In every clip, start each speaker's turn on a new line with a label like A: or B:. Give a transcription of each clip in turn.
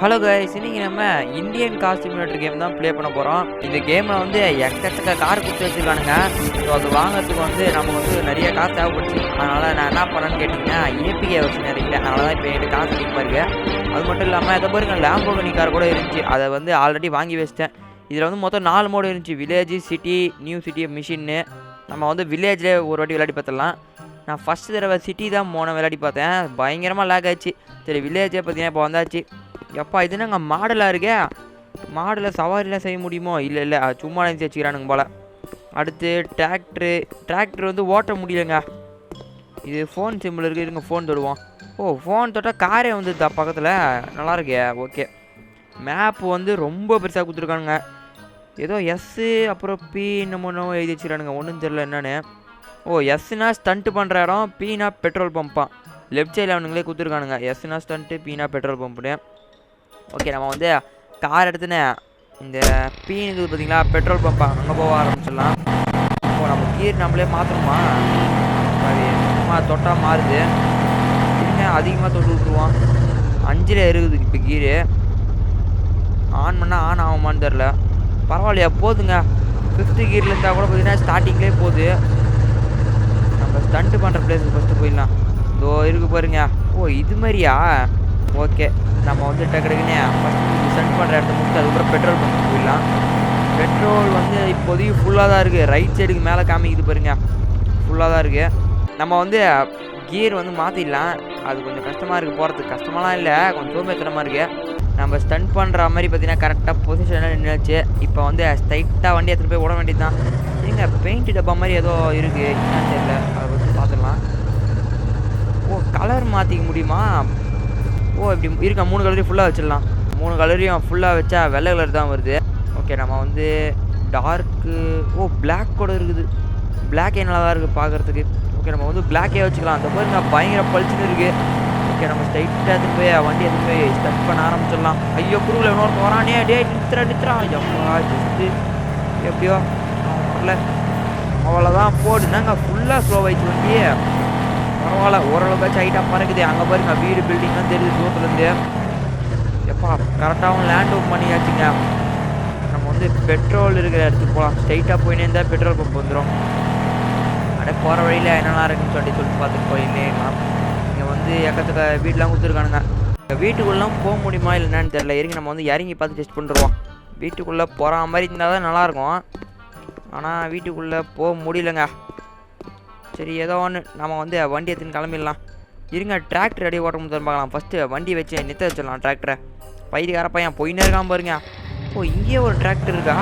A: Hello guys, இன்னைக்கு நம்ம Indian car simulator game தான் ப்ளே பண்ண போகிறோம். இந்த கேமில் வந்து எக்கச்சக்க கார் கொடுத்து வச்சுருக்கானுங்க. ஸோ அது வாங்குறதுக்கு வந்து நமக்கு வந்து நிறைய காசு தேவைப்படுச்சு. அதனால் நான் என்ன பண்ணேன்னு கேட்டிங்கன்னா ஏபிகே வெர்ஷன் இறக்கிட்டேன். அதனால தான் இப்போ என்கிட்ட காசு அதிகமாக இருக்குது. அது மட்டும் இல்லாமல் இதை பாருங்க, லேம்போர்கினி கார் கூட இருந்துச்சு. அதை வந்து ஆல்ரெடி வாங்கி வச்சிட்டேன். இதில் வந்து மொத்தம் 4 மோடு இருந்துச்சு: வில்லேஜ், சிட்டி, நியூ சிட்டி, மிஷின்னு. நம்ம வந்து வில்லேஜ்லேயே ஒரு வாட்டி விளையாடி பார்த்துடலாம். நான் ஃபஸ்ட்டு தடவை சிட்டி தான் விளையாடி பார்த்தேன். பயங்கரமாக லேக் ஆச்சு. சரி, வில்லேஜே பார்த்தீங்கன்னா இப்போ வந்தாச்சு. எப்பா இது என்னங்க மாடலாக இருக்கே, மாடலில் சவாரிலாம் செய்ய முடியுமோ? இல்லை சும்மா நினச்சி வச்சுக்கிறானுங்க போல். அடுத்து டிராக்டர் வந்து ஓட்ட முடியலைங்க. இது ஃபோன் சிம்பிள் இருக்குது, இருங்க ஃபோன் தொடுவோம். ஓ, ஃபோன் தொட்டால் காரே வந்து பக்கத்தில் நல்லா இருக்கே. ஓகே, மேப்பு வந்து ரொம்ப பெருசாக கொடுத்துருக்கானுங்க. ஏதோ எஸ்ஸு அப்புறம் பி என்னமோ எழுதி வச்சுக்கிறானுங்க, ஒன்றும் தெரில என்னென்னு. ஓ, எஸ்னா ஸ்டண்ட்டு பண்ணுற இடம், பீனா பெட்ரோல் பம்ப்பான். லெஃப்ட் சைடில் அவனுங்களே கொடுத்துருக்கானுங்க. எஸ்னா ஸ்டண்ட்டு, பீனா பெட்ரோல் பம்ப்புன்னு. ஓகே, நம்ம வந்து கார் எடுத்துன்னு இந்த பீனுக்கு பார்த்தீங்களா பெட்ரோல் பம்பா, அங்கே போக ஆரம்பிச்சிடலாம். இப்போ நம்ம கீர் நம்மளே மாற்றணுமா? சும்மா தொட்டால் மாறுது. இல்லைங்க அதிகமாக தொட்டு விட்டுருவோம். 5ல் இருக்குது இப்போ கீரு. ஆன் பண்ணால் ஆன் ஆகுமான்னு தெரில. பரவாயில்லையா, போதுங்க. 5th கீரில் இருந்தால் கூட பார்த்தீங்கன்னா ஸ்டார்டிங்லேயே போகுது. நம்ம ஸ்டண்ட்டு பண்ணுற பிளேஸுக்கு ஃபஸ்ட்டு போயிடலாம். இதோ இருக்குது பாருங்க. ஓ, இது மாதிரியா? ஓகே, நம்ம வந்து டக்குன்னு ஃபஸ்ட்டு ஸ்டண்ட் பண்ணுற இடத்த முடிச்சு அதுக்கப்புறம் பெட்ரோல் பம்ப் போயிடலாம். பெட்ரோல் வந்து இப்போதைக்கு ஃபுல்லாக தான் இருக்குது. ரைட் சைடுக்கு மேலே காமிக்குது பாருங்க, ஃபுல்லாக தான் இருக்குது. நம்ம வந்து கியர் வந்து மாற்றிடலாம். அது கொஞ்சம் கஷ்டமாக இருக்குது, போகிறதுக்கு கஷ்டமாலாம் இல்லை, கொஞ்சம் சோம்பேத்தனமாக இருக்குது. நம்ம ஸ்டண்ட் பண்ணுற மாதிரி பார்த்தீங்கன்னா கரெக்டாக பொசிஷனில் நின்றுச்சு. இப்போ வந்து ஸ்ட்ரைட்டாக வண்டி எடுத்துகிட்டு போய் விட வேண்டியது தான். எங்க பெயிண்ட் டப்பா மாதிரி ஏதோ இருக்குது, என்னன்னு தெரியல, அதை வச்சு பார்த்துக்கலாம். ஓ, கலர் மாற்றிக்க முடியுமா? ஓ, இப்படி இருக்க 3 கலரையும் ஃபுல்லாக வச்சிடலாம். 3 கலரையும் ஃபுல்லாக வச்சா வெள்ளை கலர் தான் வருது. ஓகே, நம்ம வந்து டார்க்கு, ஓ பிளாக் கூட இருக்குது. பிளாக்கே நல்லா தான் இருக்குது பார்க்குறதுக்கு. ஓகே, நம்ம வந்து பிளாக்கே வச்சுக்கலாம். அந்த மாதிரி நான் பயங்கர பளிச்சுன்னு இருக்குது. ஓகே, நம்ம ஸ்ட்ரைட்டாக எடுத்துன்னு போய் வண்டி எடுத்துன்னு போய் ஸ்டண்ட் பண்ண ஆரம்பிச்சிடலாம். ஐயோ, குருவில் இன்னொருத்த வரானே. நிறுத்துறா எப்பா, ஜஸ்ட்டு எப்படியோ வரல. அவ்வளோதான், போடுனாங்க. ஃபுல்லாக ஸ்லோ ஆயிடுச்சு வண்டி. பரவாயில்ல, ஓரளவுக்காச்சும் ஹைட்டாக பறக்குது. அங்கே பாருங்க, வீடு பில்டிங்லாம் தெரியுது தூரத்துலேருந்து. எப்பா கரெக்டாகவும் லேண்ட் ஓப் பண்ணியாச்சுங்க. நம்ம வந்து பெட்ரோல் இருக்கிற இடத்துக்கு போகலாம். ஸ்ட்ரைட்டாக போயினே இருந்தால் பெட்ரோல் பம்ப் வந்துடும். அப்படியே போகிற வழியில் என்னெல்லாம் இருக்குன்னு சொல்லிட்டு பார்த்துட்டு போயிடலாம். இங்கே வந்து எக்கச்சக்க வீடெலாம் கொடுத்துருக்கானுங்க. இந்த வீட்டுக்குள்ளெலாம் போக முடியுமா இல்லைன்னு தெரியல. இறங்கி நம்ம வந்து இறங்கி பார்த்து டெஸ்ட் பண்ணிடுவோம். வீட்டுக்குள்ளே போகிற மாதிரி இருந்தால் தான் நல்லாயிருக்கும். ஆனால் வீட்டுக்குள்ளே போக முடியலங்க. சரி, ஏதோ ஒன்று நம்ம வந்து வண்டி எடுத்துன்னு கிளம்பிடலாம். இருங்க, டிராக்டர் ரெடி ஓட்ட முடியாது பார்க்கலாம். ஃபஸ்ட்டு வண்டி வச்சு நிற்க வச்சிடலாம் டிராக்டரை. பைத்தியக்கார பையன் போயின்னே இருக்கான் பாருங்க. ஓ, இங்கேயே ஒரு டிராக்டர் இருக்கா?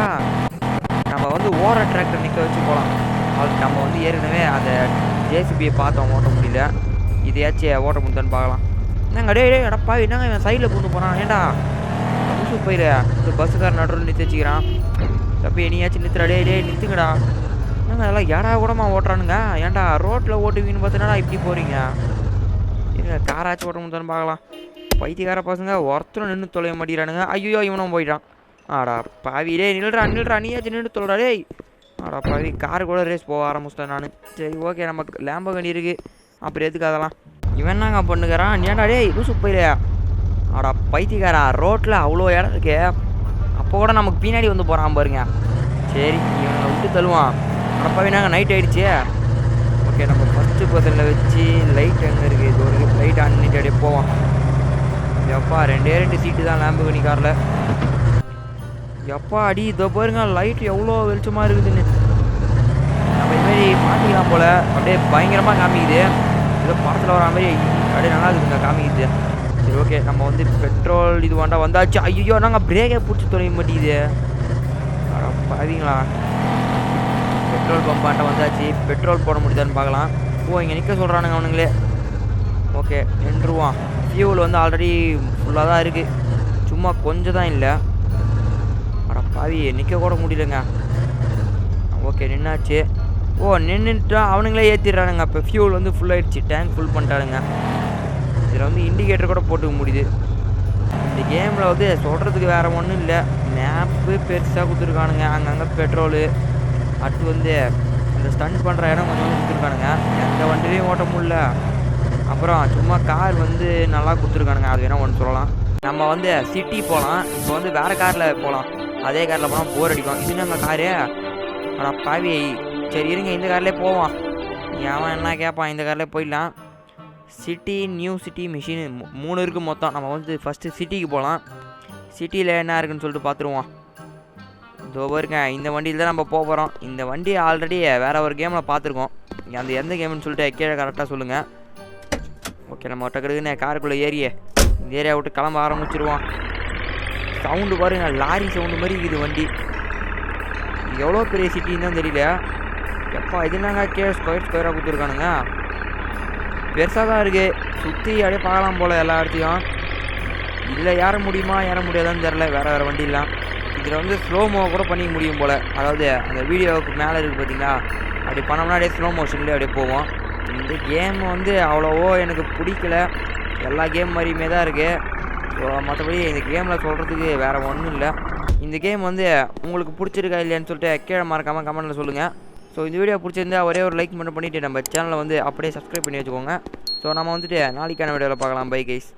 A: நம்ம வந்து ஓர டிராக்டர் நிற்க வச்சு போகலாம். அதுக்கு நம்ம வந்து ஏற்கனவே அந்த ஜேசிபியை பார்த்தோம், ஓட்ட முடியல. இதையாச்சும் ஓட்ட முடியுதான்னு பார்க்கலாம். என்னங்க டே எடப்பா, என்னங்க இவன் சைடில் பூந்து போகிறான்? ஏண்டா புதுசு போயிடு. இந்த பஸ்ஸுக்கார நடுவில் நிறுத்தி வச்சுக்கிறான். தப்பி நீயாச்சும் நிறுத்துறா. டே நிறுத்துங்கடா. என்னங்க அதெல்லாம் ஏடா கூடமா ஓட்டுறானுங்க? ஏன்டா ரோட்டில் ஓட்டுவீங்கன்னு பார்த்தீங்கன்னா இப்படி போகிறீங்க? இருங்க, காராச்சும் ஓட்ட முடியுதான்னு பார்க்கலாம். பைத்தியக்கார பசங்க ஒருத்தரும் நின்று தொலைய மாட்டேங்கிறானுங்க. ஐயோ, இவனும் போயிட்டான். ஆடா பாவி, டே நில்றா நீயாச்சும் நின்று தொலைடா. டேய் ஆடா பாவி, காரு கூட ரேஸ் போக ஆரம்பிச்சிட்டேன் நான். சரி ஓகே, நமக்கு லேம்போர்கினி இருக்குது, அப்புறம் எதுக்கு அதெல்லாம்? இவன் என்னங்க பண்ணுகிறான்? ஏன்டா டேய் லூசு போயிலையா? ஆடா பைத்தியக்காரா, ரோட்டில் அவ்வளோ இடம் இருக்கு, அப்போ கூட நமக்கு பின்னாடி வந்து போகிறான் பாருங்க. சரி, இவனை விட்டு தள்ளுவான். அடப்பாவே, நாங்கள் நைட் ஆகிடுச்சு. ஓகே, நம்ம ஃபஸ்ட்டு பர்சனில் வச்சு லைட் எங்கே இருக்குது? இது ஒரு லைட் ஆன் பண்ணிட்டு அப்படியே போவோம். எப்பா 2 சீட்டு தான் லேம்போர்கினி காரில். எப்பா அடி, இதோ பாருங்க லைட் எவ்வளோ வெளிச்சமாக இருக்குதுன்னு. நம்ம இதுமாரி மாற்றிக்கலாம் போல். அப்படியே பயங்கரமாக காமிக்குது, ஏதோ படத்தில் வர மாதிரி அப்படியே நல்லா இருக்குதுங்க காமிக்குது. சரி ஓகே, நம்ம வந்து பெட்ரோல் இது வந்தாச்சு. ஐயோ, நாங்கள் பிரேக்கே பிடிச்சி தொலைய மாட்டேங்குது. பாத்தீங்களா, பெட்ரோல் பம்பாண்ட வந்தாச்சு. பெட்ரோல் போட முடியுதான்னு பார்க்கலாம். ஓ, இங்கே நிற்க சொல்கிறானுங்க அவனுங்களே. ஓகே, நின்றுவான். ஃபியூல் வந்து ஆல்ரெடி ஃபுல்லாக தான் இருக்குது, சும்மா கொஞ்சம் தான் இல்லை. அட பாவி, நிற்க கூட முடியலங்க. ஓகே, நின்னாச்சு. ஓ, நின்றுட்டா அவனுங்களே ஏற்றிடுறானுங்க. இப்போ ஃபியூல் வந்து ஃபுல்லாகிடுச்சு, டேங்க் ஃபுல் பண்ணிட்டானுங்க. இதில் வந்து இண்டிகேட்டர் கூட போட்டுக்க முடியுது. இந்த கேமில் வந்து சொல்கிறதுக்கு வேறு ஒன்றும் இல்லை. மேப்பு பெருசாக கொடுத்துருக்கானுங்க, அங்கங்கே பெட்ரோலு. அடுத்து வந்து இந்த ஸ்டண்ட் பண்ணுற இடம் கொஞ்சம் கொடுத்துருக்கானுங்க. எந்த வண்டிலையும் ஓட்ட முடியல. அப்புறம் சும்மா கார் வந்து நல்லா கொடுத்துருக்கானுங்க, அது வேணால் ஒன்று சொல்லலாம். நம்ம வந்து சிட்டி போகலாம். இப்போ வந்து வேறு காரில் போகலாம். அதே காரில் போனால் போர் அடிக்கும். இது நம்ம காரு அட பாவி. சரி இருங்க, இந்த கார்லேயே போவோம். அவன் என்ன கேட்பான், இந்த கார்லேயே போயிடலாம். சிட்டி, நியூ சிட்டி, மிஷின் 3 இருக்குது மொத்தம். நம்ம வந்து ஃபஸ்ட்டு சிட்டிக்கு போகலாம். சிட்டியில் என்ன இருக்குன்னு சொல்லிட்டு பார்த்துருவோம். இதோ பாருங்க, இந்த வண்டியில் தான் நம்ம போக போகிறோம். இந்த வண்டி ஆல்ரெடி வேறு ஒரு கேமில் பார்த்துருக்கோம். அந்த எந்த கேம்னு சொல்லிட்டு கீழே கரெக்டாக சொல்லுங்கள். ஓகே, நம்ம டக்குன்னு காருக்குள்ளே ஏறியே இந்த ஏரியா விட்டு கிளம்ப ஆரம்பிச்சிருவோம். சவுண்டு பாருங்க, லாரி சவுண்டு மாதிரி இருக்குது வண்டி. எவ்வளோ பெரிய சிட்டின்னு தான் தெரியல. எப்பா இது என்னங்க கீழே ஸ்கொயராக கொடுத்துருக்கானுங்க. பெருசாக தான் இருக்குது. சுற்றி அப்படியே பார்க்கலாம் போல் எல்லா இடத்தையும். இதில் ஏற முடியுமா ஏற முடியாதான்னு தெரில. வேறு வண்டிலாம் இதில் வந்து ஸ்லோமோ கூட பண்ணிக்க முடியும் போல். அதாவது அந்த வீடியோவுக்கு மேலே இருக்குது பார்த்தீங்களா, அப்படி பண்ணோம்னா அப்படியே ஸ்லோ மோஷன்லேயே அப்படியே போவோம். இந்த கேம் வந்து அவ்வளோவோ எனக்கு பிடிக்கல. எல்லா கேம் மாதிரியுமே தான் இருக்குது. ஸோ மற்றபடி இந்த கேமில் சொல்கிறதுக்கு வேறு ஒன்றும் இல்லை. இந்த கேம் வந்து உங்களுக்கு பிடிச்சிருக்கா இல்லையான்னு சொல்லிட்டு கீழே மறக்காமல் கமெண்ட்டில் சொல்லுங்கள். ஸோ இந்த வீடியோ பிடிச்சிருந்தா ஒரே ஒரு லைக் மட்டும் பண்ணிவிட்டு நம்ம சேனலை வந்து அப்படியே சப்ஸ்கிரைப் பண்ணி வச்சுக்கோங்க. ஸோ நம்ம வந்துட்டு நாளைக்கான வீடியோவில் பார்க்கலாம். Bye guys.